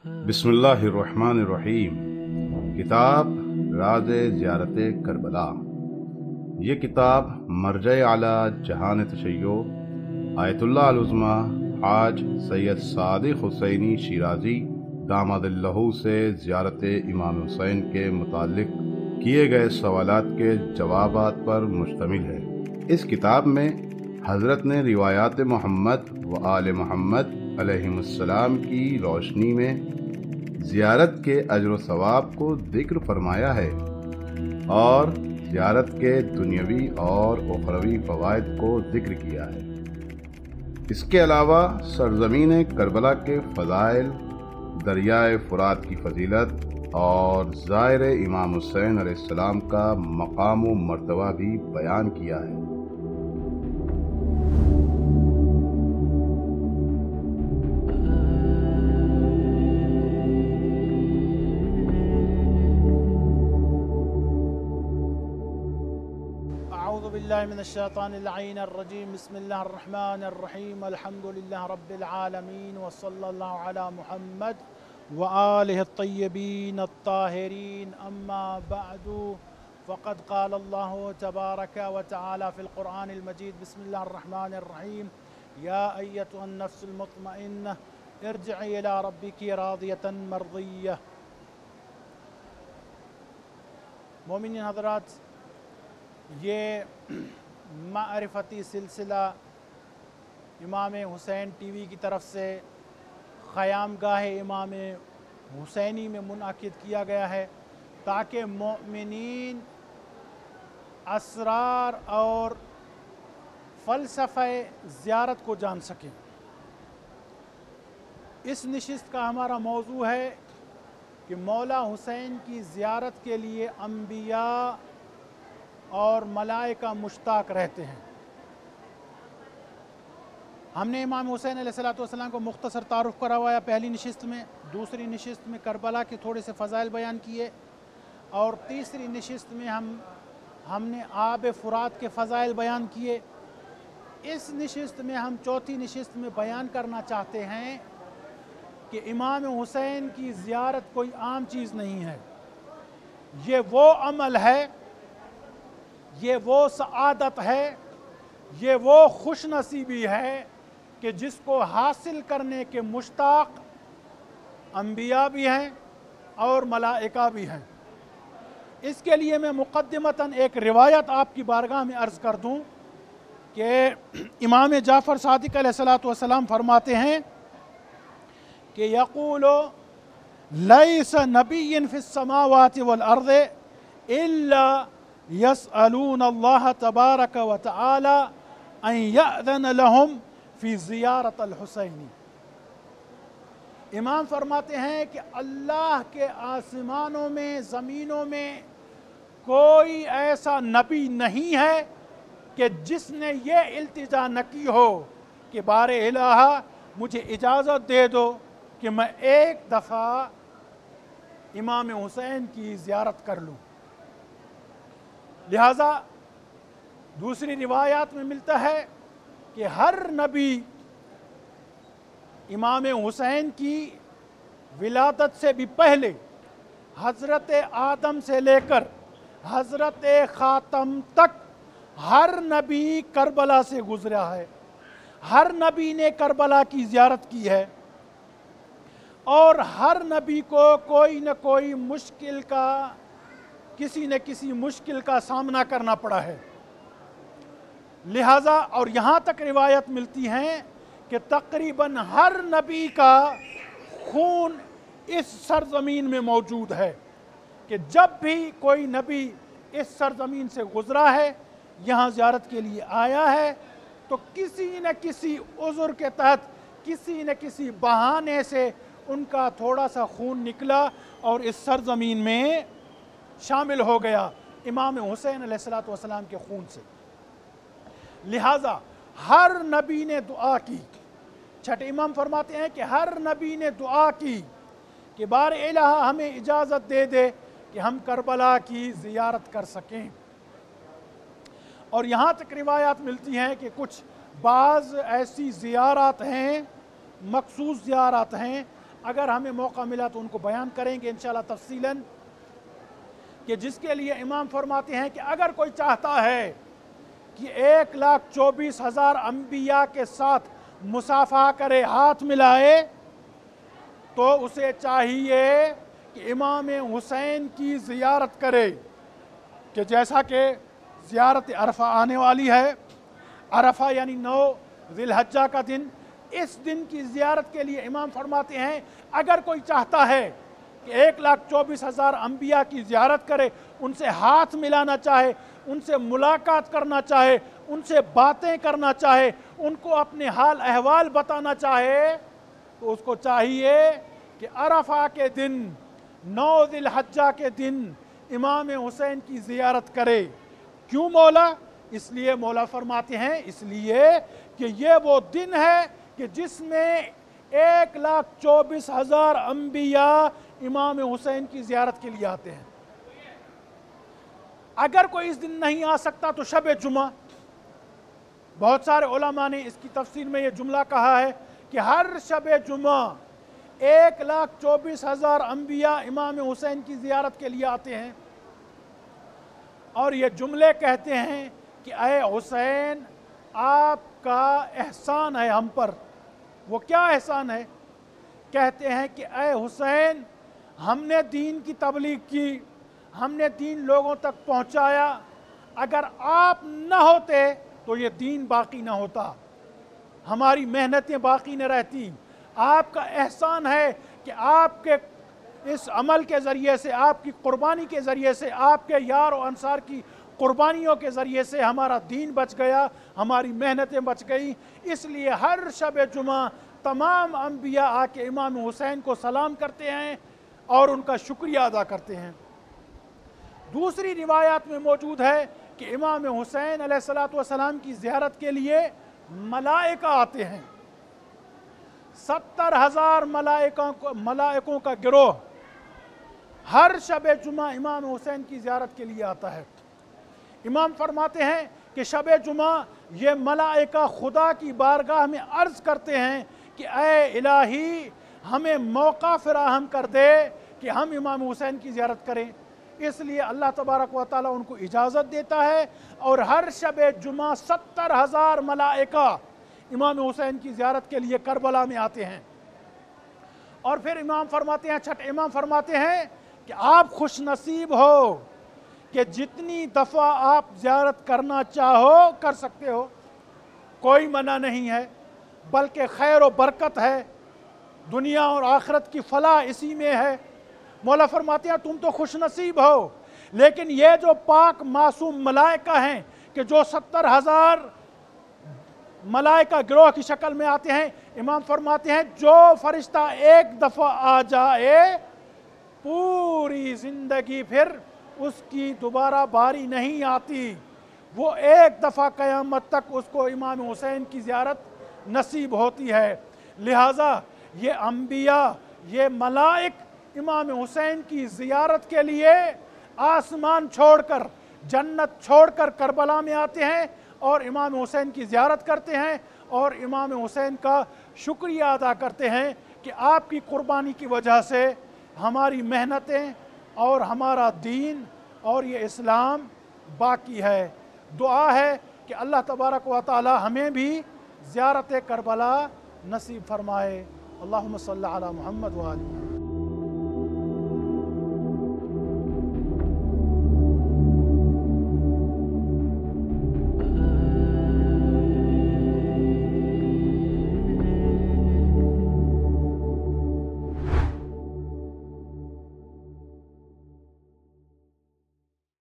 بسم اللہ الرحمن الرحیم۔ کتاب راز زیارت کربلا۔ یہ کتاب مرجع اعلی جہان تشیع آیت اللہ العظمیٰ حاج سید صادق حسینی شیرازی داماد اللہ سے زیارت امام حسین کے متعلق کیے گئے سوالات کے جوابات پر مشتمل ہے۔ اس کتاب میں حضرت نے روایات محمد و آل محمد علیہم السلام کی روشنی میں زیارت کے اجر و ثواب کو ذکر فرمایا ہے اور زیارت کے دنیاوی اور اخروی فوائد کو ذکر کیا ہے۔ اس کے علاوہ سرزمین کربلا کے فضائل، دریائے فرات کی فضیلت اور زائر امام حسین علیہ السلام کا مقام و مرتبہ بھی بیان کیا ہے۔ اعوذ باللہ من الشیطان اللعین الرجیم، بسم اللہ الرحمن الرحیم، الحمدللہ رب العالمین، وصلی اللہ علی محمد وآلہ الطیبین الطاہرین، اما بعد فقد قال اللہ تبارک وتعالی فی القرآن المجید، بسم اللہ الرحمن الرحیم، یا ایتها النفس المطمئنہ ارجعی الی ربک راضیۃ مرضیہ۔ مومنین حضرات، یہ معرفتی سلسلہ امام حسین ٹی وی کی طرف سے قیام گاہ امام حسینی میں منعقد کیا گیا ہے تاکہ مومنین اسرار اور فلسفہ زیارت کو جان سکیں۔ اس نشست کا ہمارا موضوع ہے کہ مولا حسین کی زیارت کے لیے انبیاء اور ملائکہ مشتاق رہتے ہیں۔ ہم نے امام حسین علیہ السلام کو مختصر تعارف کروایا پہلی نشست میں، دوسری نشست میں کربلا کے تھوڑے سے فضائل بیان کیے، اور تیسری نشست میں ہم نے آب فرات کے فضائل بیان کیے۔ اس نشست میں ہم چوتھی نشست میں بیان کرنا چاہتے ہیں کہ امام حسین کی زیارت کوئی عام چیز نہیں ہے، یہ وہ عمل ہے، یہ وہ سعادت ہے، یہ وہ خوش نصیبی ہے کہ جس کو حاصل کرنے کے مشتاق انبیاء بھی ہیں اور ملائکہ بھی ہیں۔ اس کے لیے میں مقدمتاً ایک روایت آپ کی بارگاہ میں عرض کر دوں کہ امام جعفر صادق علیہ السلام فرماتے ہیں کہ یقول لیس نبی فی السماوات والارض الا یسألون اللہ تبارک و تعالی ان یأذن لهم فی زیارت الحسینی۔ امام فرماتے ہیں کہ اللہ کے آسمانوں میں، زمینوں میں کوئی ایسا نبی نہیں ہے کہ جس نے یہ التجا نہ کی ہو کہ بار الہ مجھے اجازت دے دو کہ میں ایک دفعہ امام حسین کی زیارت کر لوں۔ لہٰذا دوسری روایات میں ملتا ہے کہ ہر نبی امام حسین کی ولادت سے بھی پہلے حضرت آدم سے لے کر حضرت خاتم تک ہر نبی کربلا سے گزرا ہے، ہر نبی نے کربلا کی زیارت کی ہے، اور ہر نبی کو کوئی نہ کوئی مشکل کا، کسی نہ کسی مشکل کا سامنا کرنا پڑا ہے۔ لہٰذا اور یہاں تک روایت ملتی ہیں کہ تقریباً ہر نبی کا خون اس سرزمین میں موجود ہے، کہ جب بھی کوئی نبی اس سرزمین سے گزرا ہے، یہاں زیارت کے لیے آیا ہے، تو کسی نہ کسی عذر کے تحت، کسی نہ کسی بہانے سے ان کا تھوڑا سا خون نکلا اور اس سرزمین میں شامل ہو گیا امام حسین علیہ السلام کے خون سے۔ لہٰذا ہر نبی نے دعا کی، چھٹے امام فرماتے ہیں کہ ہر نبی نے دعا کی کہ بار الہ ہمیں اجازت دے دے کہ ہم کربلا کی زیارت کر سکیں۔ اور یہاں تک روایات ملتی ہیں کہ کچھ بعض ایسی زیارات ہیں، مخصوص زیارات ہیں اگر ہمیں موقع ملا تو ان کو بیان کریں گے انشاءاللہ تفصیلاً، کہ جس کے لیے امام فرماتے ہیں کہ اگر کوئی چاہتا ہے کہ 1,24,000 انبیاء کے ساتھ مصافحہ کرے، ہاتھ ملائے، تو اسے چاہیے کہ امام حسین کی زیارت کرے، کہ جیسا کہ زیارت عرفہ آنے والی ہے، عرفہ یعنی 9 ذی الحجہ کا دن، اس دن کی زیارت کے لیے امام فرماتے ہیں اگر کوئی چاہتا ہے کہ 1,24,000 انبیاء کی زیارت کرے، ان سے ہاتھ ملانا چاہے، ان سے ملاقات کرنا چاہے، ان سے باتیں کرنا چاہے، ان کو اپنے حال احوال بتانا چاہے، تو اس کو چاہیے کہ عرفہ کے دن 9 ذی الحجہ کے دن امام حسین کی زیارت کرے۔ کیوں مولا؟ اس لیے مولا فرماتے ہیں اس لیے کہ یہ وہ دن ہے کہ جس میں 1,24,000 انبیاء امام حسین کی زیارت کے لیے آتے ہیں۔ اگر کوئی اس دن نہیں آ سکتا تو شب جمعہ، بہت سارے علماء نے اس کی تفسیر میں یہ جملہ کہا ہے کہ ہر شب جمعہ 1,24,000 انبیاء امام حسین کی زیارت کے لیے آتے ہیں، اور یہ جملے کہتے ہیں کہ اے حسین آپ کا احسان ہے ہم پر۔ وہ کیا احسان ہے؟ کہتے ہیں کہ اے حسین ہم نے دین کی تبلیغ کی، ہم نے دین لوگوں تک پہنچایا، اگر آپ نہ ہوتے تو یہ دین باقی نہ ہوتا، ہماری محنتیں باقی نہ رہتی۔ آپ کا احسان ہے کہ آپ کے اس عمل کے ذریعے سے، آپ کی قربانی کے ذریعے سے، آپ کے یار و انصار کی قربانیوں کے ذریعے سے ہمارا دین بچ گیا، ہماری محنتیں بچ گئی۔ اس لیے ہر شب جمعہ تمام انبیاء آ کے امام حسین کو سلام کرتے ہیں اور ان کا شکریہ ادا کرتے ہیں۔ دوسری روایات میں موجود ہے کہ امام حسین علیہ السلام کی زیارت کے لیے ملائکہ آتے ہیں، 70,000 ملائکوں کا گروہ ہر شب جمعہ امام حسین کی زیارت کے لیے آتا ہے۔ امام فرماتے ہیں کہ شب جمعہ یہ ملائکہ خدا کی بارگاہ میں عرض کرتے ہیں کہ اے الہی ہمیں موقع فراہم کر دے کہ ہم امام حسین کی زیارت کریں۔ اس لیے اللہ تبارک و تعالیٰ ان کو اجازت دیتا ہے، اور ہر شب جمعہ 70,000 ملائکہ امام حسین کی زیارت کے لیے کربلا میں آتے ہیں۔ اور پھر امام فرماتے ہیں کہ آپ خوش نصیب ہو کہ جتنی دفعہ آپ زیارت کرنا چاہو کر سکتے ہو، کوئی منع نہیں ہے، بلکہ خیر و برکت ہے، دنیا اور آخرت کی فلاح اسی میں ہے۔ مولا فرماتے ہیں تم تو خوش نصیب ہو، لیکن یہ جو پاک معصوم ملائکہ ہیں کہ جو 70,000 ملائکہ گروہ کی شکل میں آتے ہیں، امام فرماتے ہیں جو فرشتہ ایک دفعہ آ جائے پوری زندگی پھر اس کی دوبارہ باری نہیں آتی، وہ ایک دفعہ قیامت تک اس کو امام حسین کی زیارت نصیب ہوتی ہے۔ لہٰذا یہ انبیاء، یہ ملائک امام حسین کی زیارت کے لیے آسمان چھوڑ کر، جنت چھوڑ کر کربلا میں آتے ہیں اور امام حسین کی زیارت کرتے ہیں اور امام حسین کا شکریہ ادا کرتے ہیں کہ آپ کی قربانی کی وجہ سے ہماری محنتیں اور ہمارا دین اور یہ اسلام باقی ہے۔ دعا ہے کہ اللہ تبارک و تعالی ہمیں بھی زیارت کربلا نصیب فرمائے۔ اللہم صلی علی محمد و آلہ محمد۔